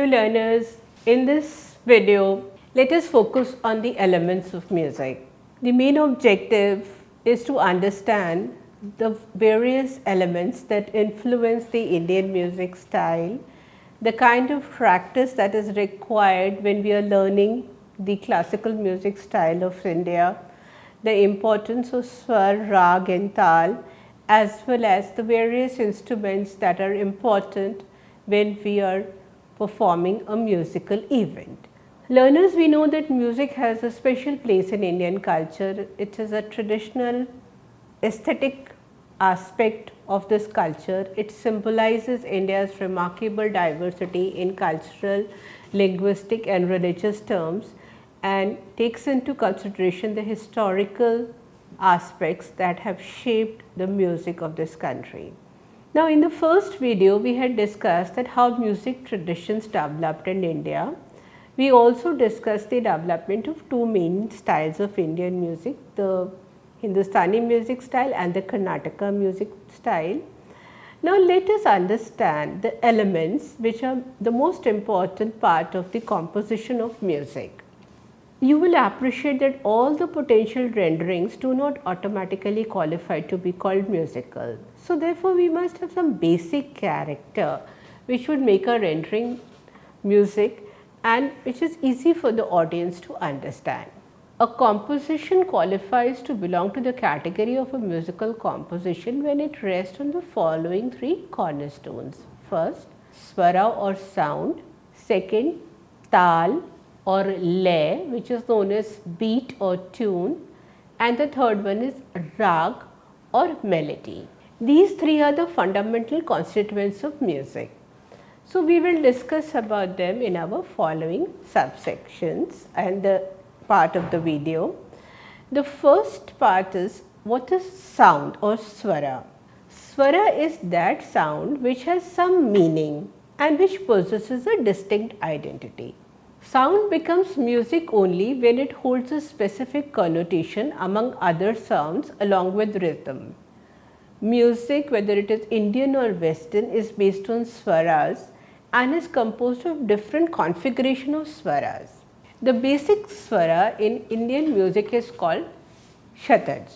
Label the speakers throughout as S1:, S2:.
S1: Hello learners, in this video let us focus on the elements of music. The main objective is to understand the various elements that influence the Indian music style, the kind of practice that is required when we are learning the classical music style of India, the importance of swar, rag and tal, as well as the various instruments that are important when we are performing a musical event. Learners, we know that music has a special place in Indian culture. It is a traditional aesthetic aspect of this culture. It symbolizes India's remarkable diversity in cultural, linguistic and religious terms and takes into consideration the historical aspects that have shaped the music of this country. Now, in the first video, we had discussed that how music traditions developed in India. We also discussed the development of two main styles of Indian music, the Hindustani music style and the Karnataka music style. Now, let us understand the elements which are the most important part of the composition of music. You will appreciate that all the potential renderings do not automatically qualify to be called musical. So, therefore, we must have some basic character which would make a rendering music and which is easy for the audience to understand. A composition qualifies to belong to the category of a musical composition when it rests on the following three cornerstones. First, swara or sound. Second, tal or lay, which is known as beat or tune, and the third one is rag or melody. These three are the fundamental constituents of music. So, we will discuss about them in our following subsections and the part of the video. The first part is what is sound or swara. Swara is that sound which has some meaning and which possesses a distinct identity. Sound becomes music only when it holds a specific connotation among other sounds along with rhythm. Music, whether it is Indian or Western, is based on swaras and is composed of different configuration of swaras. The basic swara in Indian music is called shataj.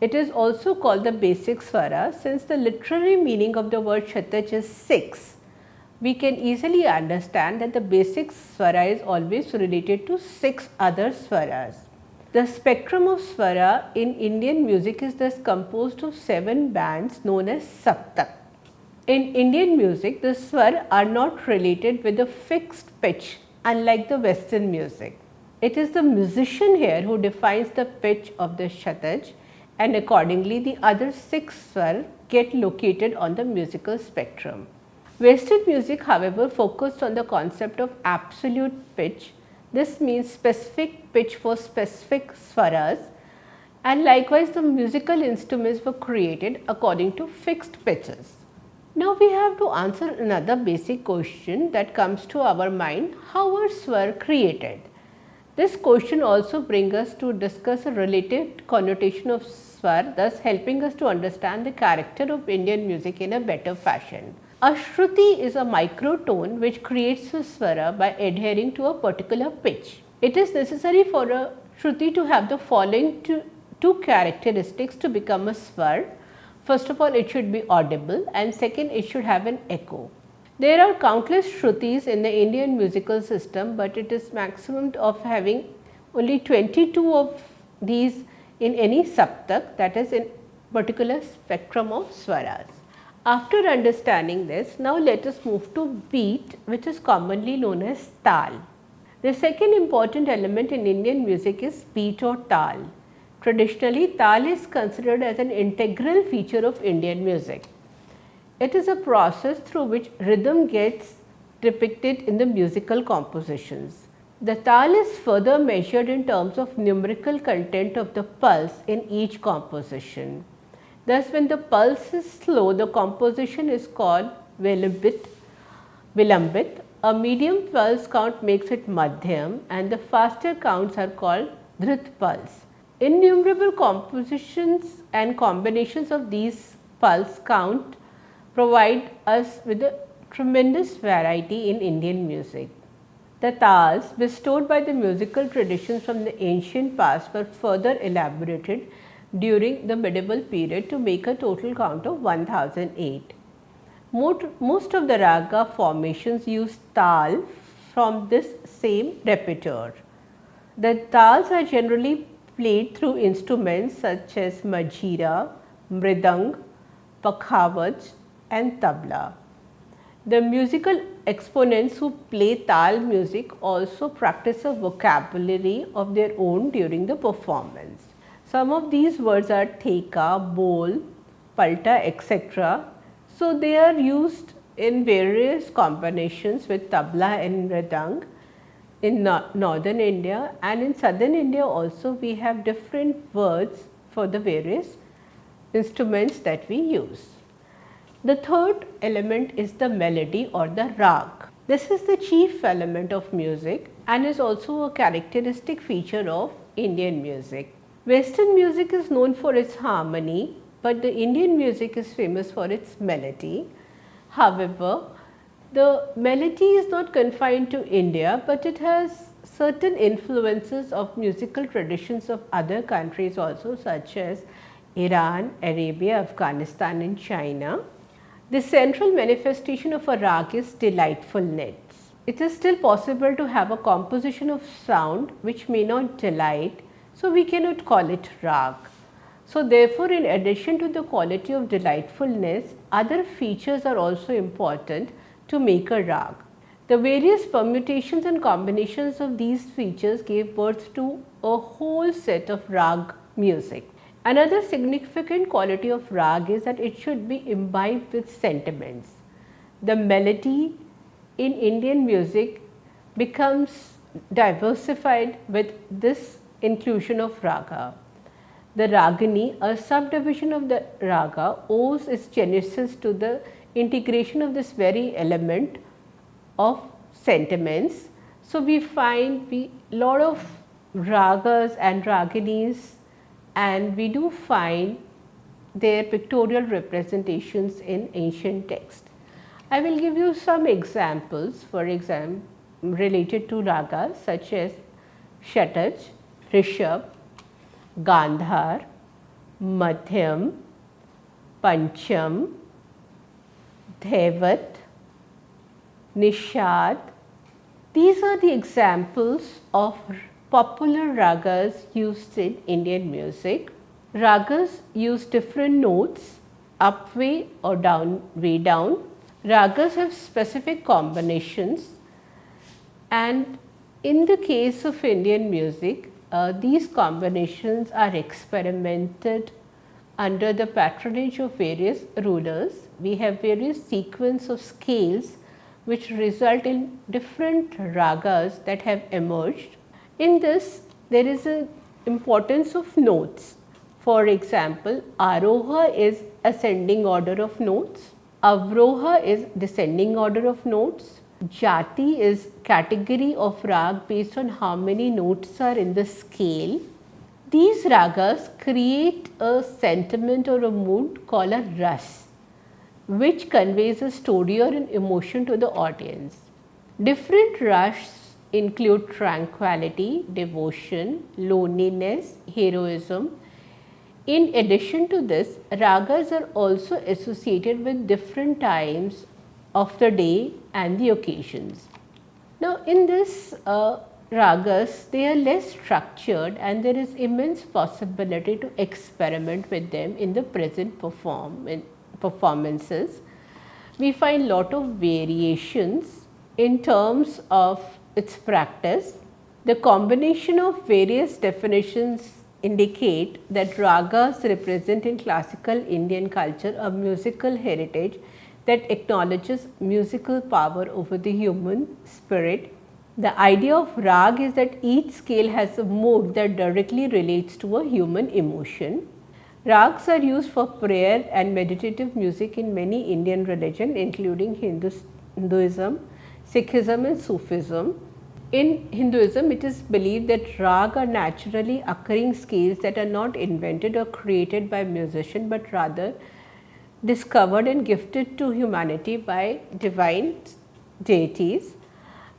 S1: It is also called the basic swara since the literary meaning of the word shataj is 6. We can easily understand that the basic swara is always related to 6 other swaras. The spectrum of swara in Indian music is thus composed of 7 bands known as saptak. In Indian music, the swar are not related with a fixed pitch unlike the Western music. It is the musician here who defines the pitch of the shataj and accordingly the other 6 swar get located on the musical spectrum. Western music, however, focused on the concept of absolute pitch. This means specific pitch for specific swaras, and likewise the musical instruments were created according to fixed pitches. Now, we have to answer another basic question that comes to our mind: how are swar created? This question also brings us to discuss a related connotation of swar, thus helping us to understand the character of Indian music in a better fashion. A shruti is a microtone which creates a swara by adhering to a particular pitch. It is necessary for a shruti to have the following two characteristics to become a swar. First of all, it should be audible, and second, it should have an echo. There are countless shrutis in the Indian musical system, but it is maximum of having only 22 of these in any saptak, that is in particular spectrum of swaras. After understanding this, now let us move to beat, which is commonly known as tal. The second important element in Indian music is beat or tal. Traditionally, tal is considered as an integral feature of Indian music. It is a process through which rhythm gets depicted in the musical compositions. The tal is further measured in terms of numerical content of the pulse in each composition. Thus, when the pulse is slow, the composition is called vilambit. A medium pulse count makes it madhyam and the faster counts are called dhrit pulse. Innumerable compositions and combinations of these pulse count provide us with a tremendous variety in Indian music. The tals bestowed by the musical traditions from the ancient past were further elaborated during the medieval period to make a total count of 1008. Most of the raga formations use tal from this same repertoire. The tals are generally played through instruments such as majira, mridang, pakhavaj and tabla. The musical exponents who play tal music also practice a vocabulary of their own during the performance. Some of these words are theka, bol, palta, etc. So, they are used in various combinations with tabla and mridang in northern India, and in southern India also we have different words for the various instruments that we use. The third element is the melody or the rag. This is the chief element of music and is also a characteristic feature of Indian music. Western music is known for its harmony, but the Indian music is famous for its melody. However, the melody is not confined to India, but it has certain influences of musical traditions of other countries also, such as Iran, Arabia, Afghanistan and China. The central manifestation of a rag is delightfulness. It is still possible to have a composition of sound which may not delight, so we cannot call it rag. So, therefore, in addition to the quality of delightfulness, other features are also important to make a rag. The various permutations and combinations of these features gave birth to a whole set of rag music. Another significant quality of rag is that it should be imbibed with sentiments. The melody in Indian music becomes diversified with this inclusion of raga. The ragini, a subdivision of the raga, owes its genesis to the integration of this very element of sentiments. So, we find lot of ragas and raginis, and we do find their pictorial representations in ancient text. I will give you some examples, for example, related to ragas such as Shataj, Rishabh, Gandhar, Madhyam, Pancham, Dhaivat, Nishad. These are the examples of popular ragas used in Indian music. Ragas use different notes, up way or down way down. Ragas have specific combinations, and in the case of Indian music, these combinations are experimented under the patronage of various rulers. We have various sequence of scales which result in different ragas that have emerged. In this, there is an importance of notes. For example, Aroha is ascending order of notes, Avroha is descending order of notes, Jati is category of rag based on how many notes are in the scale. These ragas create a sentiment or a mood called a ras, which conveys a story or an emotion to the audience. Different ras include tranquility, devotion, loneliness, heroism. In addition to this, ragas are also associated with different times of the day and the occasions. Now, in this ragas, they are less structured and there is immense possibility to experiment with them in the present performances. We find lot of variations in terms of its practice. The combination of various definitions indicate that ragas represent in classical Indian culture a musical heritage that acknowledges musical power over the human spirit. The idea of rag is that each scale has a mode that directly relates to a human emotion. Rags are used for prayer and meditative music in many Indian religions, including Hinduism, Sikhism and Sufism. In Hinduism, it is believed that rag are naturally occurring scales that are not invented or created by musicians, but rather discovered and gifted to humanity by divine deities.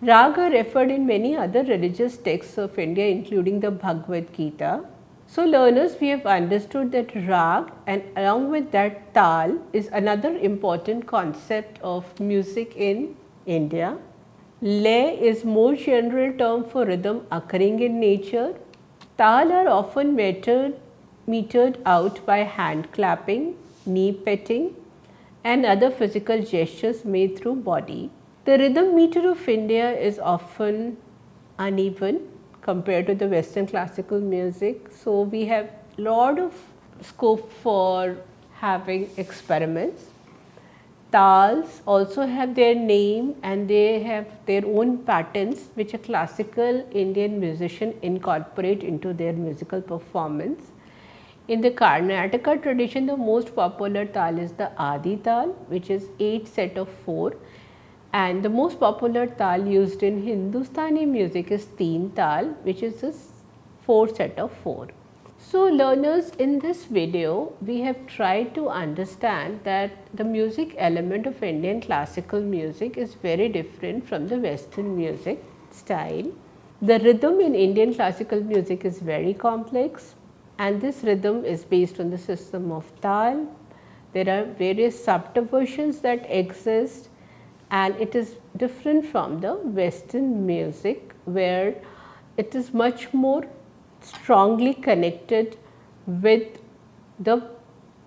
S1: Raga are referred in many other religious texts of India, including the Bhagavad Gita. So, learners, we have understood that rag and along with that tal is another important concept of music in India. Lay is more general term for rhythm occurring in nature. Tal are often metered out by hand clapping, knee petting and other physical gestures made through body. The rhythm meter of India is often uneven compared to the Western classical music. So, we have lot of scope for having experiments. Tals also have their name and they have their own patterns which a classical Indian musician incorporate into their musical performance. In the Karnataka tradition, the most popular tal is the Adi tal, which is 8 set of 4, and the most popular tal used in Hindustani music is Teen tal, which is a 4 set of 4. So, learners, in this video we have tried to understand that the music element of Indian classical music is very different from the Western music style. The rhythm in Indian classical music is very complex and this rhythm is based on the system of tal. There are various subdivisions that exist and it is different from the Western music where it is much more strongly connected with the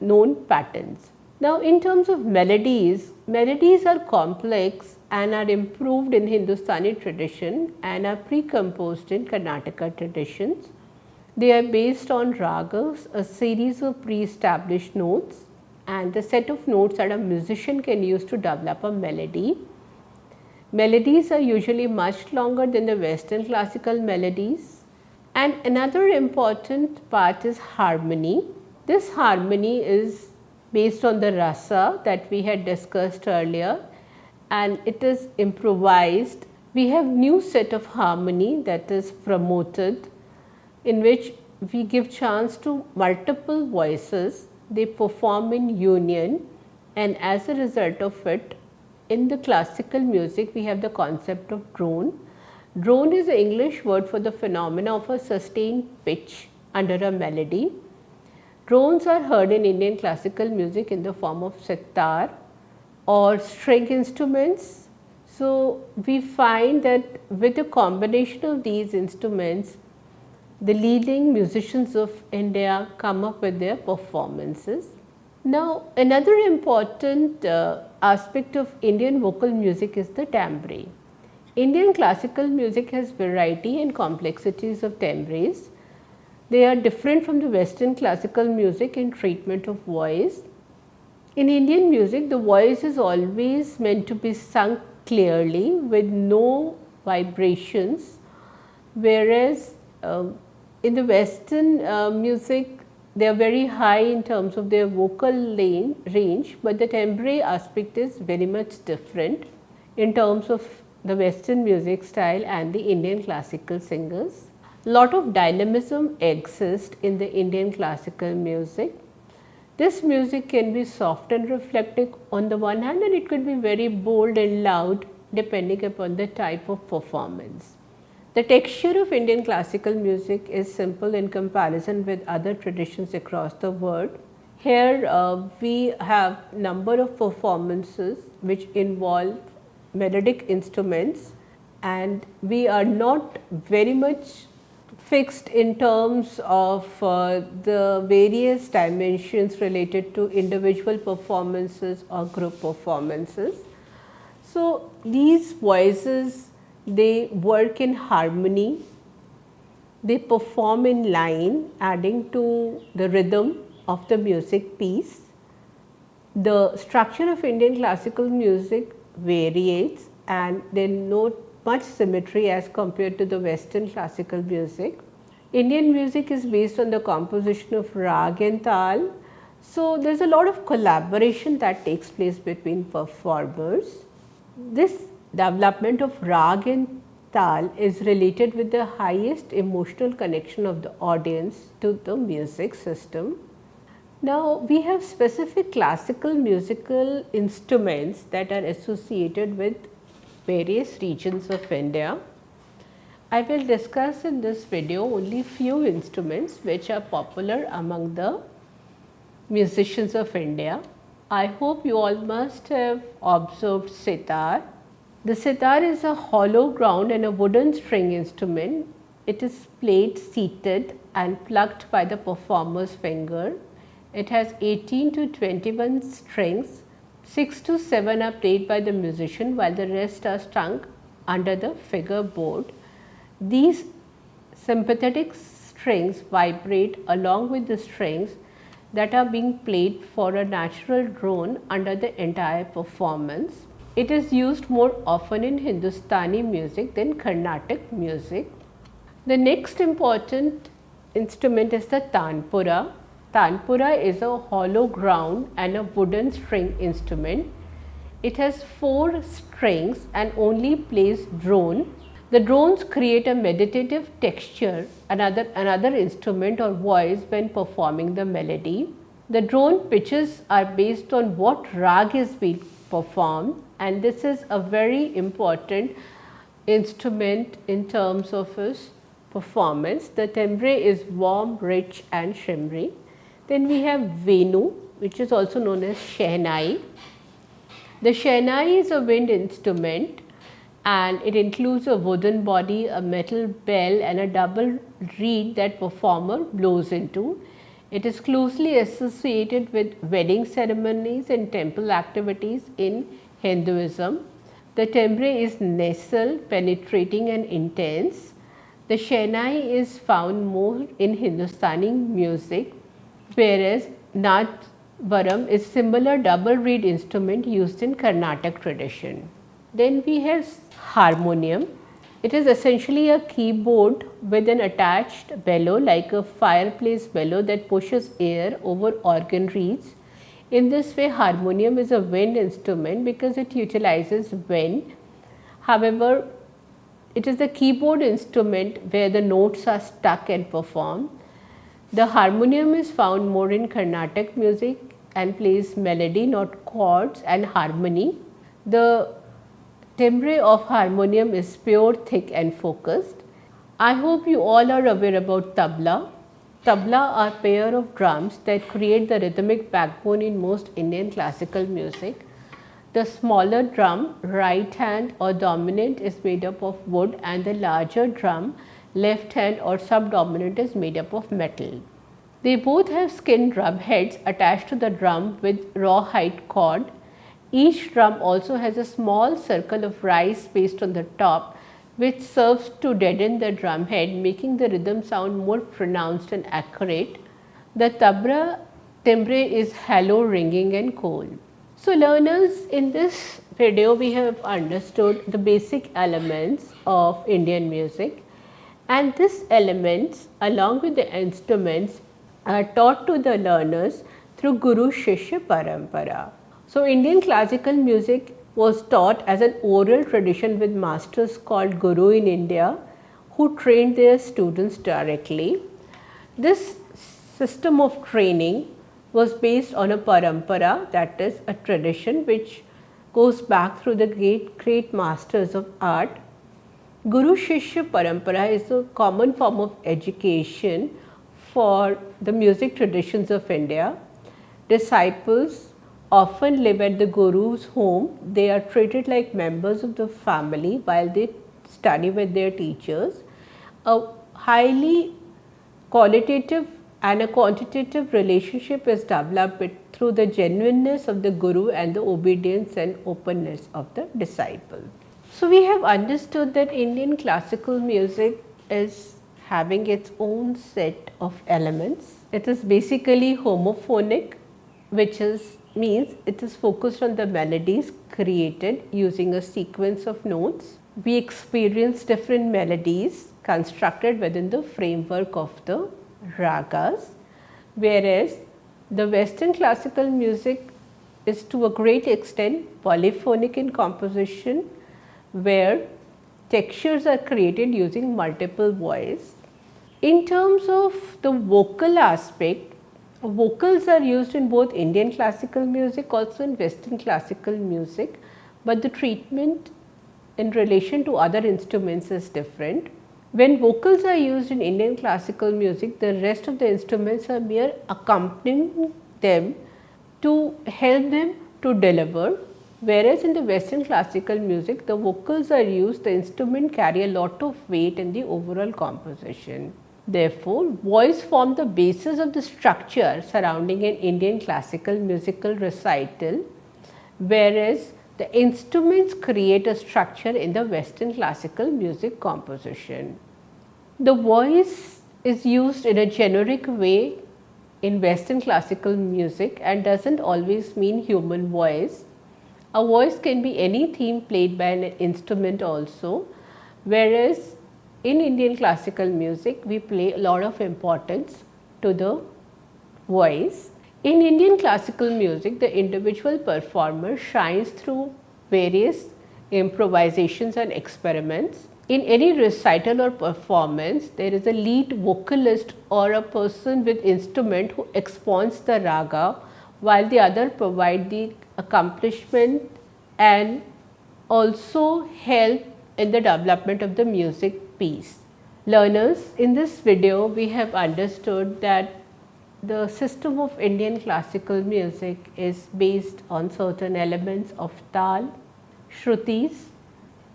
S1: known patterns. Now, in terms of melodies, melodies are complex and are improved in Hindustani tradition and are pre-composed in Karnataka traditions. They are based on ragas, a series of pre-established notes and the set of notes that a musician can use to develop a melody. Melodies are usually much longer than the Western classical melodies. And another important part is harmony. This harmony is based on the rasa that we had discussed earlier and it is improvised. We have new set of harmony that is promoted in which we give chance to multiple voices, they perform in union and as a result of it in the classical music we have the concept of drone. Drone is an English word for the phenomena of a sustained pitch under a melody. Drones are heard in Indian classical music in the form of sitar or string instruments. So, we find that with a combination of these instruments, the leading musicians of India come up with their performances. Now, another important aspect of Indian vocal music is the timbre. Indian classical music has variety and complexities of timbres. They are different from the Western classical music in treatment of voice. In Indian music, the voice is always meant to be sung clearly with no vibrations, whereas in the Western music, they are very high in terms of their vocal range, but the timbre aspect is very much different in terms of the Western music style and the Indian classical singers. Lot of dynamism exists in the Indian classical music. This music can be soft and reflective on the one hand and it could be very bold and loud depending upon the type of performance. The texture of Indian classical music is simple in comparison with other traditions across the world. Here we have number of performances which involve melodic instruments and we are not very much fixed in terms of the various dimensions related to individual performances or group performances. So, these voices they work in harmony, they perform in line adding to the rhythm of the music piece. The structure of Indian classical music varies and there is no much symmetry as compared to the Western classical music. Indian music is based on the composition of rag and tal. So, there is a lot of collaboration that takes place between performers. This development of rag and tal is related with the highest emotional connection of the audience to the music system. Now we have specific classical musical instruments that are associated with various regions of India. I will discuss in this video only few instruments which are popular among the musicians of India. I hope you all must have observed sitar. The sitar is a hollow ground and a wooden string instrument. It is played seated and plucked by the performer's finger. It has 18 to 21 strings. 6 to 7 are played by the musician while the rest are strung under the fingerboard. These sympathetic strings vibrate along with the strings that are being played for a natural drone under the entire performance. It is used more often in Hindustani music than Carnatic music. The next important instrument is the tanpura. Tanpura is a hollow ground and a wooden string instrument. It has 4 strings and only plays drone. The drones create a meditative texture, another instrument or voice when performing the melody. The drone pitches are based on what rag is being performed, and this is a very important instrument in terms of its performance. The timbre is warm, rich and shimmery. Then we have Venu, which is also known as Shehnai. The Shehnai is a wind instrument and it includes a wooden body, a metal bell and a double reed that performer blows into. It is closely associated with wedding ceremonies and temple activities in Hinduism. The timbre is nasal, penetrating and intense. The Shehnai is found more in Hindustani music, whereas Nadvaram is similar double reed instrument used in Carnatic tradition. Then we have harmonium. It is essentially a keyboard with an attached bellow like a fireplace bellow that pushes air over organ reeds. In this way, harmonium is a wind instrument because it utilizes wind. However, it is the keyboard instrument where the notes are stuck and performed. The harmonium is found more in Carnatic music and plays melody, not chords, and harmony. The timbre of harmonium is pure, thick and focused. I hope you all are aware about tabla. Tabla are pair of drums that create the rhythmic backbone in most Indian classical music. The smaller drum, right hand or dominant, is made up of wood and the larger drum, left hand or subdominant, is made up of metal. They both have skin drum heads attached to the drum with rawhide cord. Each drum also has a small circle of rice paste on the top which serves to deaden the drum head, making the rhythm sound more pronounced and accurate. The tabla timbre is hollow, ringing and cold. So learners, in this video we have understood the basic elements of Indian music, and these elements along with the instruments are taught to the learners through Guru Shishya Parampara. So Indian classical music was taught as an oral tradition with masters called Guru in India who trained their students directly. This system of training was based on a parampara, that is a tradition which goes back through the great masters of art. Guru Shishya Parampara is a common form of education for the music traditions of India. Disciples often live at the Guru's home. They are treated like members of the family while they study with their teachers. A highly qualitative and a quantitative relationship is developed through the genuineness of the Guru and the obedience and openness of the disciple. So we have understood that Indian classical music is having its own set of elements. It is basically homophonic, which means it is focused on the melodies created using a sequence of notes. We experience different melodies constructed within the framework of the ragas, whereas the Western classical music is to a great extent polyphonic in composition, where textures are created using multiple voice. In terms of the vocal aspect, Vocals are used in both Indian classical music, also in Western classical music, but the treatment in relation to other instruments is different. When vocals are used in Indian classical music, the rest of the instruments are mere accompanying them to help them to deliver, whereas in the Western classical music, the vocals are used, the instrument carry a lot of weight in the overall composition. Therefore, voice forms the basis of the structure surrounding an Indian classical musical recital, whereas the instruments create a structure in the Western classical music composition. The voice is used in a generic way in Western classical music and does not always mean human voice. A voice can be any theme played by an instrument also, whereas in Indian classical music we play a lot of importance to the voice. In Indian classical music, the individual performer shines through various improvisations and experiments. In any recital or performance, there is a lead vocalist or a person with instrument who expounds the raga, while the other provide the accomplishment and also help in the development of the music piece. Learners, in this video we have understood that the system of Indian classical music is based on certain elements of tal, shrutis.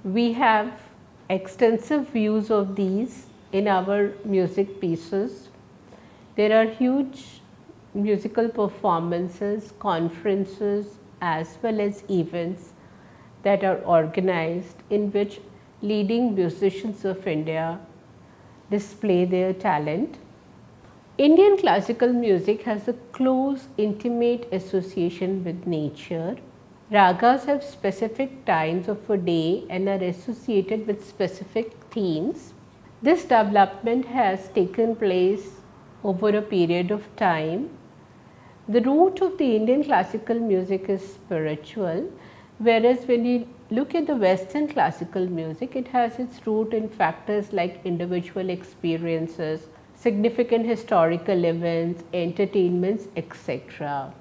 S1: We have extensive use of these in our music pieces. There are huge musical performances, conferences as well as events that are organized in which leading musicians of India display their talent. Indian classical music has a close, intimate association with nature. Ragas have specific times of a day and are associated with specific themes. This development has taken place over a period of time. The root of the Indian classical music is spiritual, whereas when you look at the Western classical music, it has its root in factors like individual experiences, significant historical events, entertainments, etc.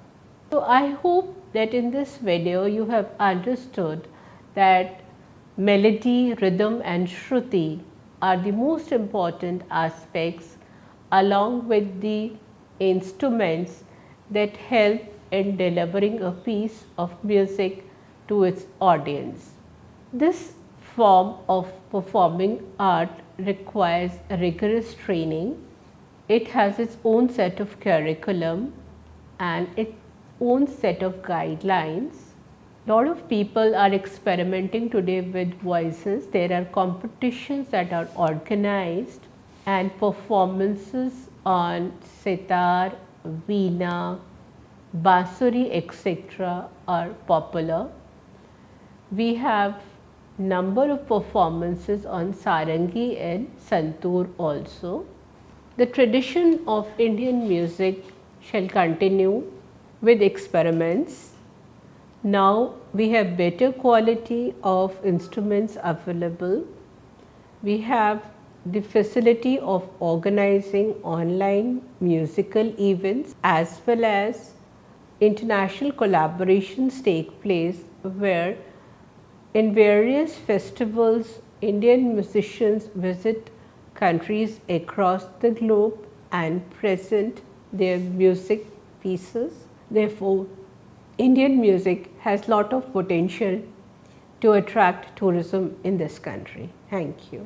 S1: So, I hope that in this video you have understood that melody, rhythm and shruti are the most important aspects along with the instruments that help in delivering a piece of music to its audience. This form of performing art requires rigorous training. It has its own set of curriculum and its own set of guidelines. A lot of people are experimenting today with voices. There are competitions that are organized and performances on sitar, veena, bansuri etc. are popular. We have number of performances on sarangi and santoor also. The tradition of Indian music shall continue with experiments. Now we have better quality of instruments available. We have the facility of organizing online musical events as well as international collaborations take place, where in various festivals Indian musicians visit countries across the globe and present their music pieces. Therefore, Indian music has lot of potential to attract tourism in this country. Thank you.